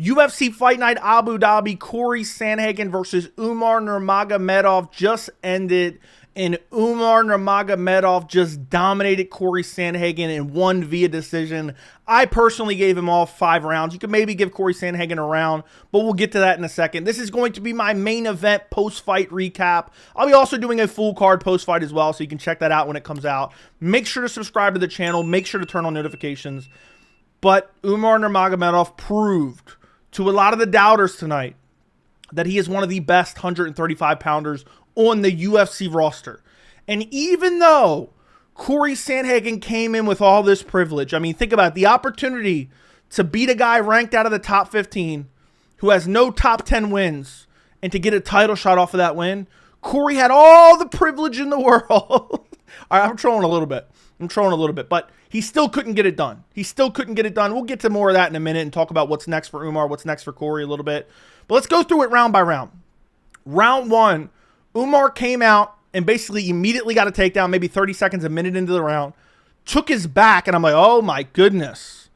UFC Fight Night Abu Dhabi, Cory Sandhagen versus Umar Nurmagomedov just ended, and Umar Nurmagomedov just dominated Cory Sandhagen and won via decision. I personally gave him all 5 rounds. You could maybe give Cory Sandhagen a round, but we'll get to that in a second. This is going to be my main event post-fight recap. I'll be also doing a full card post-fight as well, so you can check that out when it comes out. Make sure to subscribe to the channel. Make sure to turn on notifications. But Umar Nurmagomedov proved to a lot of the doubters tonight that he is one of the best 135-pounders on the UFC roster. And even though Cory Sandhagen came in with all this privilege, I mean, think about it, the opportunity to beat a guy ranked out of the top 15 who has no top 10 wins and to get a title shot off of that win, Cory had all the privilege in the world. All right, I'm trolling a little bit. But he still couldn't get it done. We'll get to more of that in a minute and talk about what's next for Umar, what's next for Cory a little bit. But let's go through it round by round. Round 1, Umar came out and basically immediately got a takedown, maybe 30 seconds, a minute into the round. Took his back, and I'm like, oh my goodness.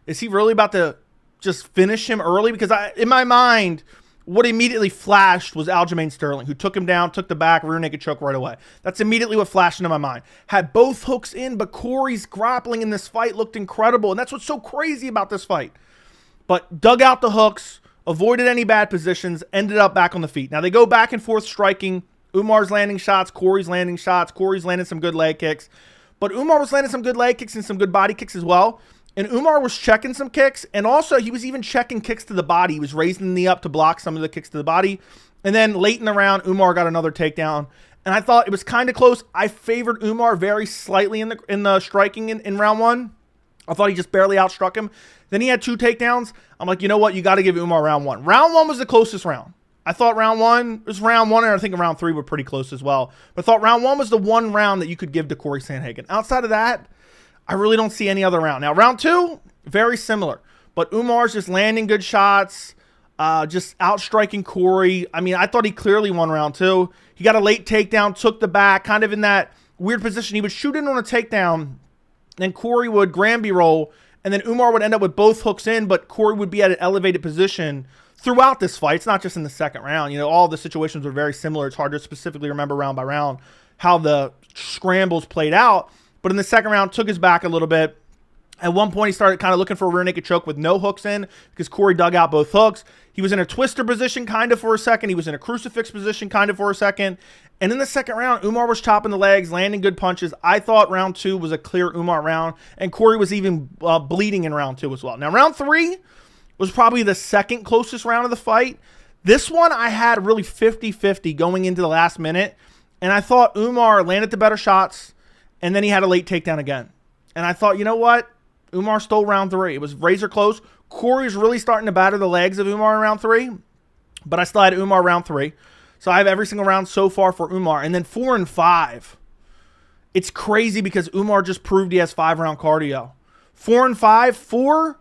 Is he really about to just finish him early? Because in my mind, what immediately flashed was Aljamain Sterling, who took him down, took the back, rear naked choke right away. That's immediately what flashed into my mind. Had both hooks in, but Cory's grappling in this fight looked incredible, and that's what's so crazy about this fight. But dug out the hooks, avoided any bad positions, ended up back on the feet. Now, they go back and forth striking. Umar's landing shots, Cory's landing shots. Cory's landing some good leg kicks. But Umar was landing some good leg kicks and some good body kicks as well. And Umar was checking some kicks, and also he was even checking kicks to the body. He was raising the knee up to block some of the kicks to the body. And then late in the round, Umar got another takedown. And I thought it was kind of close. I favored Umar very slightly in the striking in round 1. I thought he just barely outstruck him. Then he had 2 takedowns. I'm like, you know what? You got to give Umar round 1. Round 1 was the closest round. I thought round 1 was round 1, and I think round 3 were pretty close as well. But I thought round 1 was the one round that you could give to Cory Sandhagen. Outside of that, I really don't see any other round. Now, round 2, very similar. But Umar's just landing good shots, just outstriking Cory. I mean, I thought he clearly won round 2. He got a late takedown, took the back, kind of in that weird position. He would shoot in on a takedown, then Cory would Granby roll, and then Umar would end up with both hooks in, but Cory would be at an elevated position throughout this fight. It's not just in the second round. You know, all the situations were very similar. It's hard to specifically remember round by round how the scrambles played out. But in the second round, took his back a little bit. At one point, he started kind of looking for a rear naked choke with no hooks in because Cory dug out both hooks. He was in a twister position kind of for a second. He was in a crucifix position kind of for a second. And in the second round, Umar was chopping the legs, landing good punches. I thought round 2 was a clear Umar round, and Cory was even bleeding in round 2 as well. Now, round 3 was probably the second closest round of the fight. This one I had really 50-50 going into the last minute, and I thought Umar landed the better shots, and then he had a late takedown again. And I thought, you know what? Umar stole round 3. It was razor close. Cory's really starting to batter the legs of Umar in round 3, but I still had Umar round 3. So I have every single round so far for Umar. And then 4 and 5. It's crazy because Umar just proved he has 5-round cardio. 4 and 5, 4,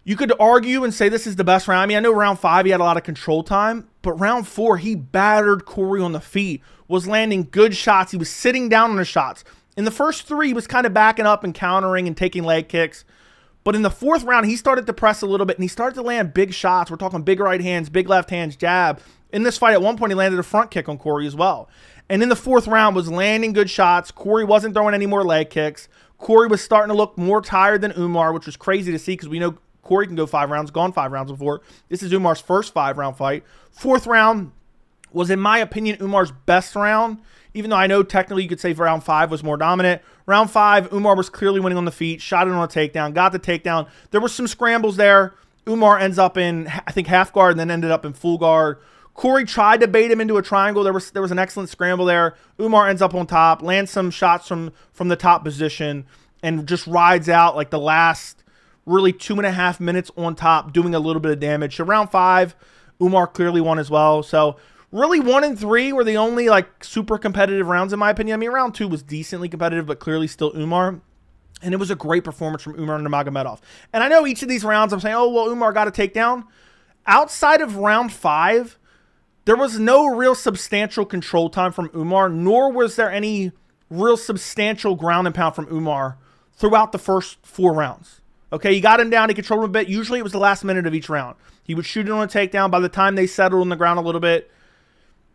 you could argue and say this is the best round. I mean, I know round 5 he had a lot of control time, but round 4 he battered Cory on the feet, was landing good shots. He was sitting down on his shots. In the first 3, he was kind of backing up and countering and taking leg kicks. But in the 4th round, he started to press a little bit, and he started to land big shots. We're talking big right hands, big left hands, jab. In this fight, at one point, he landed a front kick on Cory as well. And in the 4th round, was landing good shots. Cory wasn't throwing any more leg kicks. Cory was starting to look more tired than Umar, which was crazy to see because we know Cory can go 5 rounds, gone 5 rounds before. This is Umar's first 5-round fight. 4th round was, in my opinion, Umar's best round, even though I know technically you could say round 5 was more dominant. Round 5, Umar was clearly winning on the feet, shot it on a takedown, got the takedown. There were some scrambles there. Umar ends up in, I think, half guard and then ended up in full guard. Cory tried to bait him into a triangle. There was an excellent scramble there. Umar ends up on top, lands some shots from the top position, and just rides out like the last really 2.5 minutes on top, doing a little bit of damage. So round 5, Umar clearly won as well. So really 1 and 3 were the only like super competitive rounds in my opinion. I mean, round 2 was decently competitive, but clearly still Umar. And it was a great performance from Umar Nurmagomedov. And I know each of these rounds I'm saying, oh, well, Umar got a takedown. Outside of round 5, there was no real substantial control time from Umar, nor was there any real substantial ground and pound from Umar throughout the first 4 rounds. Okay, he got him down. He controlled him a bit. Usually it was the last minute of each round. He would shoot it on a takedown. By the time they settled on the ground a little bit,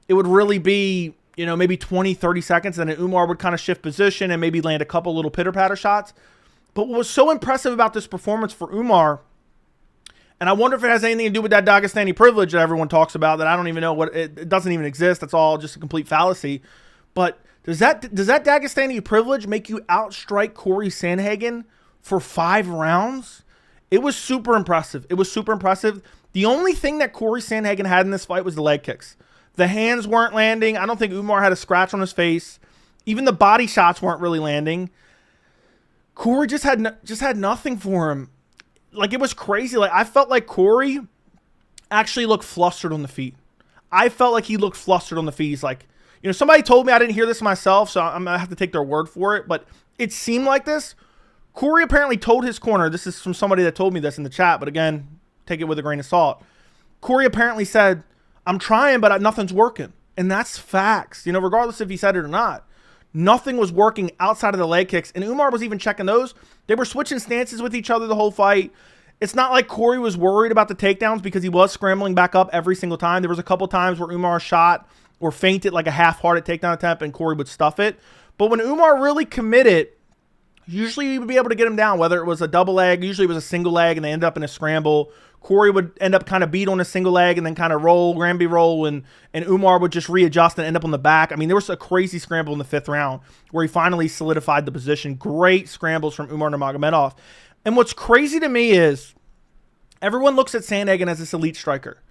it would really be, you know, maybe 20, 30 seconds. And then Umar would kind of shift position and maybe land a couple little pitter-patter shots. But what was so impressive about this performance for Umar, and I wonder if it has anything to do with that Dagestani privilege that everyone talks about, that I don't even know what, it doesn't even exist. That's all just a complete fallacy. But does that Dagestani privilege make you outstrike Cory Sandhagen for 5 rounds? It was super impressive. It was super impressive. The only thing that Cory Sandhagen had in this fight was the leg kicks. The hands weren't landing. I don't think Umar had a scratch on his face. Even the body shots weren't really landing. Cory just had nothing for him. Like, it was crazy. Like, I felt like Cory actually looked flustered on the feet. I felt like he looked flustered on the feet. He's like, you know, somebody told me, I didn't hear this myself, so I'm going to have to take their word for it, but it seemed like this. Cory apparently told his corner, this is from somebody that told me this in the chat, but again, take it with a grain of salt. Cory apparently said, I'm trying, but nothing's working. And that's facts, you know, regardless if he said it or not. Nothing was working outside of the leg kicks, and Umar was even checking those. They were switching stances with each other the whole fight. It's not like Cory was worried about the takedowns because he was scrambling back up every single time. There was a couple times where Umar shot or feinted like a half-hearted takedown attempt and Cory would stuff it. But when Umar really committed, usually he would be able to get him down, whether it was a double leg, usually it was a single leg, and they end up in a scramble. Cory would end up kind of beat on a single leg and then kind of roll, Granby roll, and Umar would just readjust and end up on the back. I mean, there was a crazy scramble in the 5th round where he finally solidified the position. Great scrambles from Umar Nurmagomedov. And what's crazy to me is everyone looks at Sandhagen as this elite striker.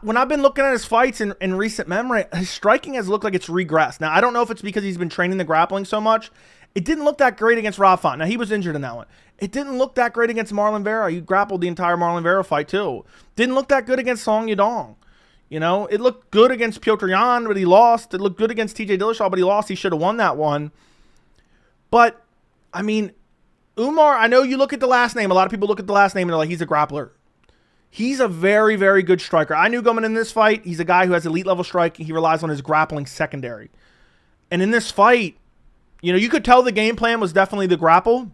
When I've been looking at his fights in recent memory, his striking has looked like it's regressed. Now, I don't know if it's because he's been training the grappling so much. It didn't look that great against Rob Font. Now, he was injured in that one. It didn't look that great against Marlon Vera. He grappled the entire Marlon Vera fight, too. Didn't look that good against Song Yadong. You know, it looked good against Petr Yan, but he lost. It looked good against TJ Dillashaw, but he lost. He should have won that one. But, I mean, Umar, I know you look at the last name. A lot of people look at the last name and they're like, he's a grappler. He's a very, very good striker. I knew going in this fight, he's a guy who has elite level striking. He relies on his grappling secondary. And in this fight, you know, you could tell the game plan was definitely the grapple,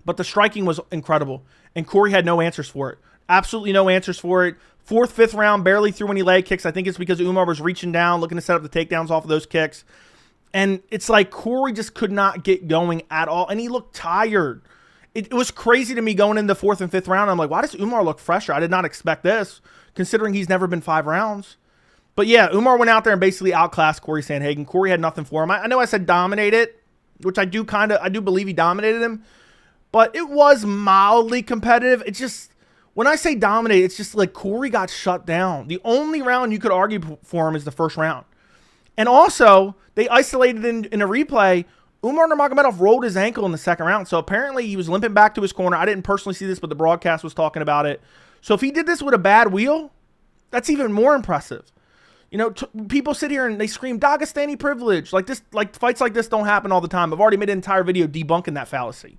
but the striking was incredible. And Cory had no answers for it. Absolutely no answers for it. 4th, 5th round, barely threw any leg kicks. I think it's because Umar was reaching down, looking to set up the takedowns off of those kicks. And it's like Cory just could not get going at all. And he looked tired. It was crazy to me going into the 4th and 5th round. I'm like, why does Umar look fresher? I did not expect this, considering he's never been 5 rounds. But yeah, Umar went out there and basically outclassed Cory Sandhagen. Cory had nothing for him. I know I said dominated, which I do believe he dominated him, but it was mildly competitive. It's just, when I say dominate, it's just like Cory got shut down. The only round you could argue for him is the 1st round. And also, they isolated in a replay, Umar Nurmagomedov rolled his ankle in the 2nd round. So apparently he was limping back to his corner. I didn't personally see this, but the broadcast was talking about it. So if he did this with a bad wheel, that's even more impressive. You know, people sit here and they scream Dagestani privilege. Like this, like fights like this don't happen all the time. I've already made an entire video debunking that fallacy.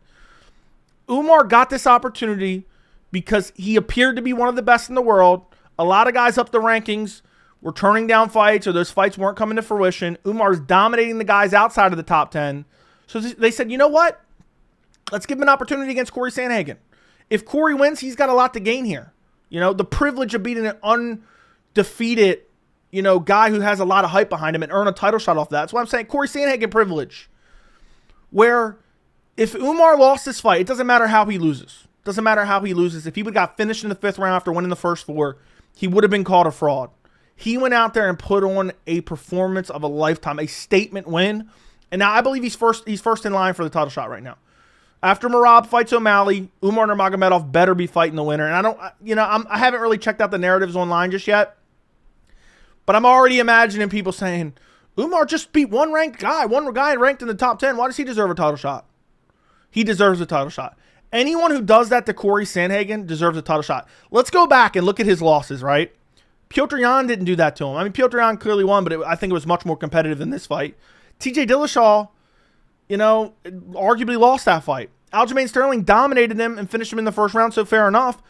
Umar got this opportunity because he appeared to be one of the best in the world. A lot of guys up the rankings were turning down fights, or those fights weren't coming to fruition. Umar's dominating the guys outside of the top 10. So they said, you know what? Let's give him an opportunity against Cory Sandhagen. If Cory wins, he's got a lot to gain here. You know, the privilege of beating an undefeated, you know, guy who has a lot of hype behind him and earn a title shot off that. That's why I'm saying Cory Sandhagen privilege. Where if Umar lost this fight, it doesn't matter how he loses. Doesn't matter how he loses. If he would have got finished in the 5th round after winning the first 4, he would have been called a fraud. He went out there and put on a performance of a lifetime, a statement win. And now I believe he's first in line for the title shot right now. After Merab fights O'Malley, Umar Nurmagomedov better be fighting the winner. And I haven't really checked out the narratives online just yet. But I'm already imagining people saying, Umar just beat one guy ranked in the top 10. Why does he deserve a title shot? He deserves a title shot. Anyone who does that to Cory Sandhagen deserves a title shot. Let's go back and look at his losses, right? Petr Yan didn't do that to him. I mean, Petr Yan clearly won, but I think it was much more competitive than this fight. TJ Dillashaw, you know, arguably lost that fight. Aljamain Sterling dominated him and finished him in the 1st round, so fair enough.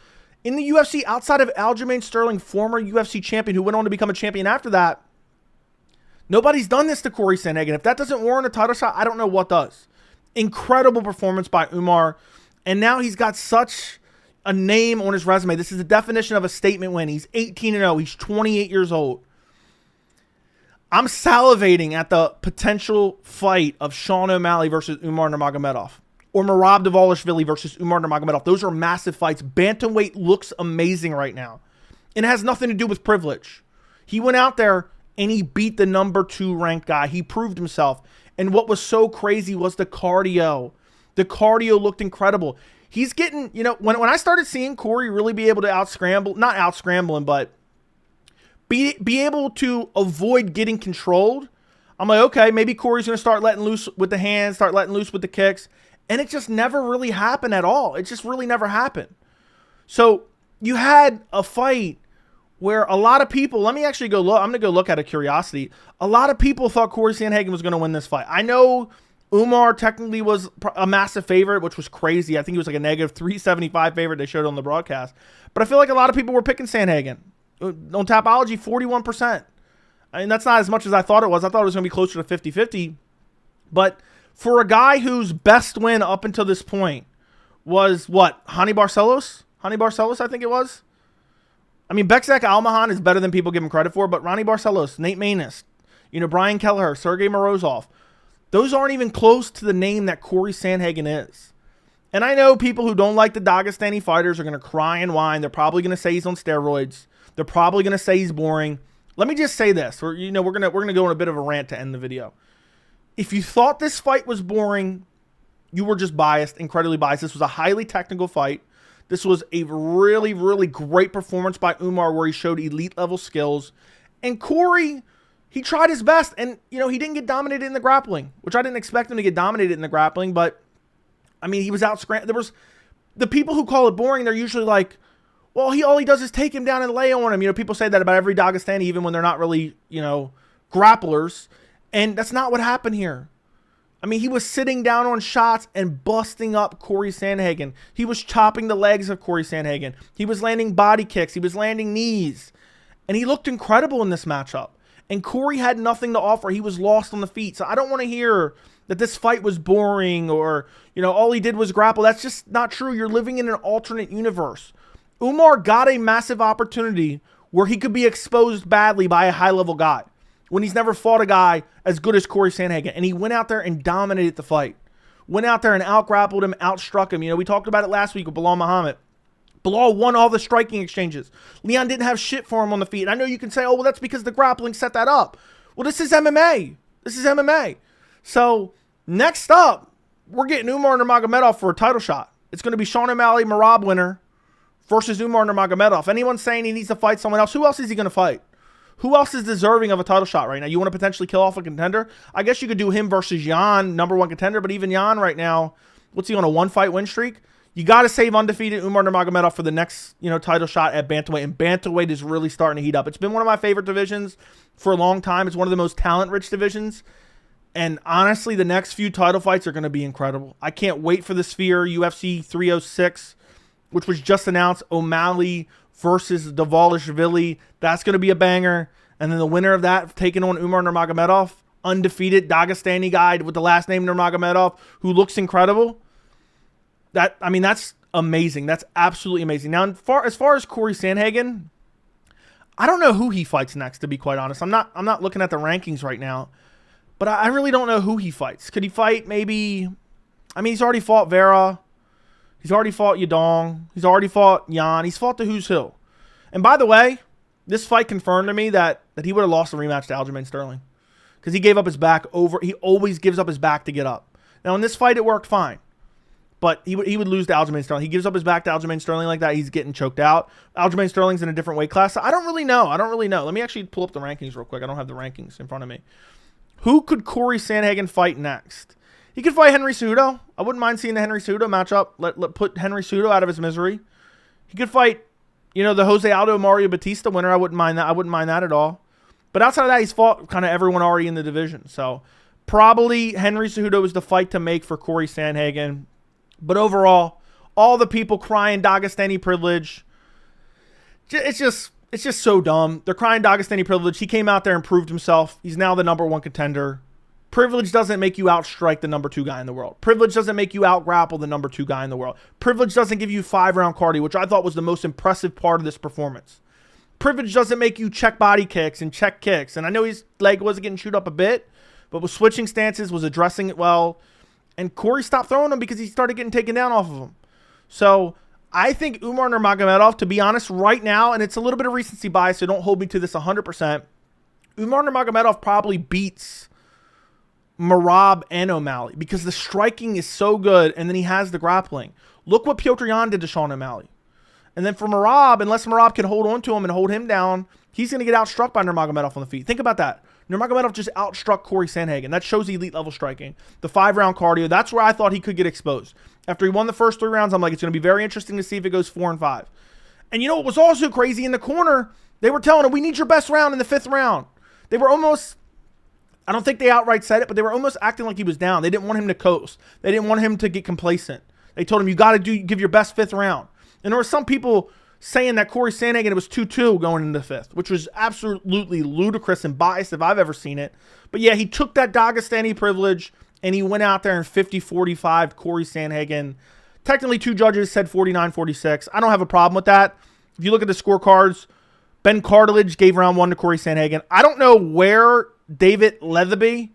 In the UFC, outside of Aljamain Sterling, former UFC champion who went on to become a champion after that, nobody's done this to Cory Sandhagen. If that doesn't warrant a title shot, I don't know what does. Incredible performance by Umar. And now he's got such a name on his resume. This is the definition of a statement win. He's 18-0. He's 28 years old. I'm salivating at the potential fight of Sean O'Malley versus Umar Nurmagomedov, or Merab Dvalishvili versus Umar Nurmagomedov. Those are massive fights. Bantamweight looks amazing right now. And it has nothing to do with privilege. He went out there and he beat the number 2 ranked guy. He proved himself. And what was so crazy was the cardio. The cardio looked incredible. He's getting, you know, when I started seeing Cory really be able to not out-scramble him, but be able to avoid getting controlled, I'm like, okay, maybe Cory's going to start letting loose with the hands, start letting loose with the kicks. And it just never really happened at all. It just really never happened. So you had a fight where a lot of people, let me actually go look. I'm going to go look out of curiosity. A lot of people thought Cory Sandhagen was going to win this fight. I know Umar technically was a massive favorite, which was crazy. I think he was like a negative 375 favorite they showed on the broadcast. But I feel like a lot of people were picking Sandhagen. On Tapology, 41%. I mean, that's not as much as I thought it was. I thought it was going to be closer to 50-50. But for a guy whose best win up until this point was, what, Hani Barcelos? Hani Barcelos, I think it was. I mean, Bekzak Almahan is better than people give him credit for, but Ronnie Barcelos, Nate Maness, you know, Brian Kelleher, Sergey Morozov, those aren't even close to the name that Cory Sandhagen is. And I know people who don't like the Dagestani fighters are going to cry and whine. They're probably going to say he's on steroids. They're probably going to say he's boring. Let me just say this. We're going to go on a bit of a rant to end the video. If you thought this fight was boring, you were just biased, incredibly biased. This was a highly technical fight. This was a really, really great performance by Umar where he showed elite level skills. And Cory, he tried his best. And, you know, he didn't get dominated in the grappling, which I didn't expect him to get dominated in the grappling. But, I mean, he was out-scrambled. There was the people who call it boring, they're usually like, well, all he does is take him down and lay on him. You know, people say that about every Dagestani, even when they're not really, you know, grapplers. And that's not what happened here. I mean, he was sitting down on shots and busting up Cory Sandhagen. He was chopping the legs of Cory Sandhagen. He was landing body kicks. He was landing knees. And he looked incredible in this matchup. And Cory had nothing to offer. He was lost on the feet. So I don't want to hear that this fight was boring or, you know, all he did was grapple. That's just not true. You're living in an alternate universe. Umar got a massive opportunity where he could be exposed badly by a high-level guy when he's never fought a guy as good as Cory Sandhagen. And he went out there and dominated the fight. Went out there and out-grappled him, outstruck him. You know, we talked about it last week with Bilal Muhammad. Bilal won all the striking exchanges. Leon didn't have shit for him on the feet. And I know you can say, oh, well, that's because the grappling set that up. Well, this is MMA. This is MMA. So, next up, we're getting Umar Nurmagomedov for a title shot. It's going to be Sean O'Malley, Merab winner, versus Umar Nurmagomedov. Anyone saying he needs to fight someone else, who else is he going to fight? Who else is deserving of a title shot right now? You want to potentially kill off a contender? I guess you could do him versus Jan, number 1 contender, but even Jan right now, what's he on, a 1-fight win streak? You got to save undefeated Umar Nurmagomedov for the next, you know, title shot at bantamweight, and bantamweight is really starting to heat up. It's been one of my favorite divisions for a long time. It's one of the most talent-rich divisions, and honestly, the next few title fights are going to be incredible. I can't wait for the Sphere UFC 306, which was just announced, O'Malley versus Dvalishvili. That's going to be a banger. And then the winner of that taking on Umar Nurmagomedov, undefeated Dagestani guy with the last name Nurmagomedov, who looks incredible. That's amazing. That's absolutely amazing. Now, as far as Cory Sandhagen, I don't know who he fights next, to be quite honest. I'm not looking at the rankings right now, but I really don't know who he fights. Could he fight maybe? I mean, he's already fought Vera. He's already fought Yadong. He's already fought Jan. He's fought the who's who. And by the way, this fight confirmed to me that he would have lost the rematch to Aljamain Sterling, because he gave up his back he always gives up his back to get up. Now, in this fight, it worked fine. But he would lose to Aljamain Sterling. He gives up his back to Aljamain Sterling like that, he's getting choked out. Aljamain Sterling's in a different weight class. So I don't really know. Let me actually pull up the rankings real quick. I don't have the rankings in front of me. Who could Cory Sandhagen fight next? He could fight Henry Cejudo. I wouldn't mind seeing the Henry Cejudo matchup. Let put Henry Cejudo out of his misery. He could fight, you know, the Jose Aldo Mario Batista winner. I wouldn't mind that. I wouldn't mind that at all. But outside of that, he's fought kind of everyone already in the division. So probably Henry Cejudo is the fight to make for Cory Sandhagen. But overall, all the people crying Dagestani privilege, it's just so dumb. They're crying Dagestani privilege. He came out there and proved himself. He's now the number 1 contender. Privilege doesn't make you outstrike the number 2 guy in the world. Privilege doesn't make you outgrapple the number 2 guy in the world. Privilege doesn't give you 5-round cardio, which I thought was the most impressive part of this performance. Privilege doesn't make you check body kicks and check kicks. And I know his leg wasn't getting chewed up a bit, but was switching stances, was addressing it well. And Cory stopped throwing him because he started getting taken down off of him. So I think Umar Nurmagomedov, to be honest, right now, and it's a little bit of recency bias, so don't hold me to this 100%, Umar Nurmagomedov probably beats Merab and O'Malley because the striking is so good, and then he has the grappling. Look what Petr Yan did to Sean O'Malley. And then for Merab, unless Merab can hold on to him and hold him down, he's going to get outstruck by Nurmagomedov on the feet. Think about that. Nurmagomedov just outstruck Cory Sandhagen. That shows elite level striking. The 5-round cardio, that's where I thought he could get exposed. After he won the first 3 rounds, I'm like, it's going to be very interesting to see if it goes 4 and 5. And you know what was also crazy in the corner? They were telling him, we need your best round in the 5th round. They were almost, I don't think they outright said it, but they were almost acting like he was down. They didn't want him to coast. They didn't want him to get complacent. They told him, you got to give your best 5th round. And there were some people saying that Cory Sandhagen, it was 2-2 going into the 5th, which was absolutely ludicrous and biased if I've ever seen it. But yeah, he took that Dagestani privilege and he went out there and 50-45 Cory Sandhagen. Technically, 2 judges said 49-46. I don't have a problem with that. If you look at the scorecards, Ben Cartilage gave round 1 to Cory Sandhagen. I don't know where David Leatherby,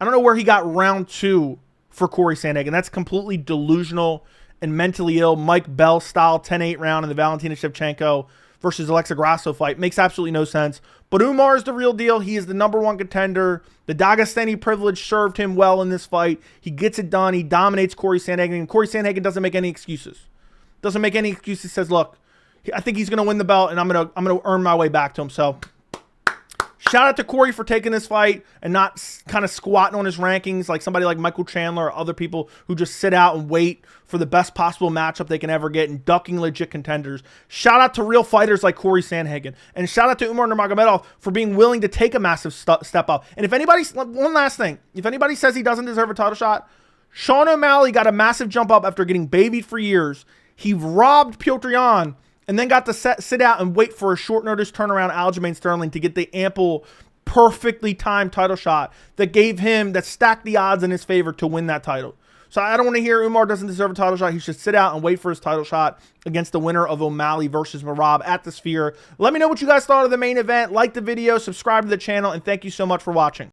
I don't know where he got round 2 for Cory Sandhagen. That's completely delusional and mentally ill. Mike Bell style 10-8 round in the Valentina Shevchenko versus Alexa Grasso fight. Makes absolutely no sense. But Umar is the real deal. He is the number 1 contender. The Dagestani privilege served him well in this fight. He gets it done. He dominates Cory Sandhagen. And Cory Sandhagen doesn't make any excuses. Doesn't make any excuses. Says, look, I think he's going to win the belt, and I'm going to earn my way back to him. So shout out to Cory for taking this fight and not kind of squatting on his rankings like somebody like Michael Chandler or other people who just sit out and wait for the best possible matchup they can ever get and ducking legit contenders. Shout out to real fighters like Cory Sandhagen. And shout out to Umar Nurmagomedov for being willing to take a massive step up. And if anybody, one last thing, if anybody says he doesn't deserve a title shot, Sean O'Malley got a massive jump up after getting babied for years. He robbed Petr Yan and then got to sit out and wait for a short notice turnaround Aljamain Sterling to get the ample, perfectly timed title shot that gave him, that stacked the odds in his favor to win that title. So I don't want to hear Umar doesn't deserve a title shot. He should sit out and wait for his title shot against the winner of O'Malley versus Merab at the Sphere. Let me know what you guys thought of the main event. Like the video, subscribe to the channel, and thank you so much for watching.